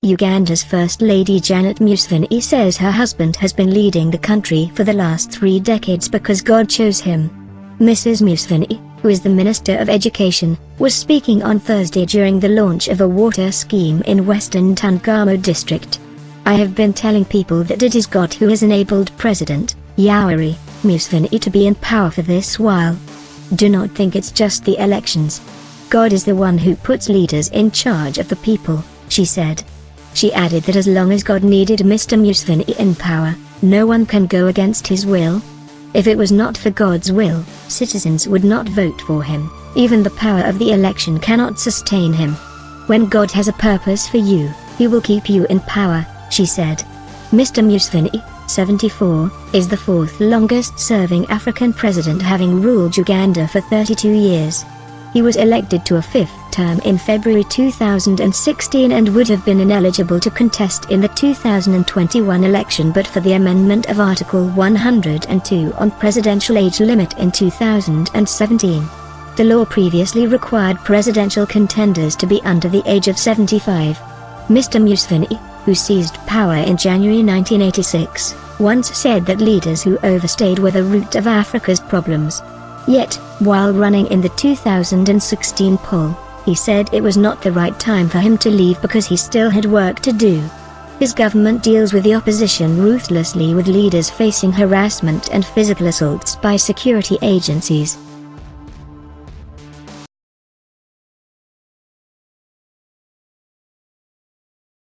Uganda's First Lady Janet Museveni says her husband has been leading the country for the last 3 decades because God chose him. Mrs. Museveni, who is the Minister of Education, was speaking on Thursday during the launch of a water scheme in Western Tungamo district. "I have been telling people that it is God who has enabled President Yoweri Museveni to be in power for this while. Do not think it's just the elections. God is the one who puts leaders in charge of the people," she said. She added that as long as God needed Mr. Museveni in power, no one can go against his will. If it was not for God's will, citizens would not vote for him. Even the power of the election cannot sustain him. "When God has a purpose for you, he will keep you in power," she said. Mr. Museveni, 74, is the 4th longest-serving African president, having ruled Uganda for 32 years. He was elected to a 5th term in February 2016 and would have been ineligible to contest in the 2021 election but for the amendment of Article 102 on presidential age limit in 2017. The law previously required presidential contenders to be under the age of 75. Mr. Museveni, who seized power in January 1986, once said that leaders who overstayed were the root of Africa's problems. Yet, while running in the 2016 poll, he said it was not the right time for him to leave because he still had work to do. His government deals with the opposition ruthlessly, with leaders facing harassment and physical assaults by security agencies.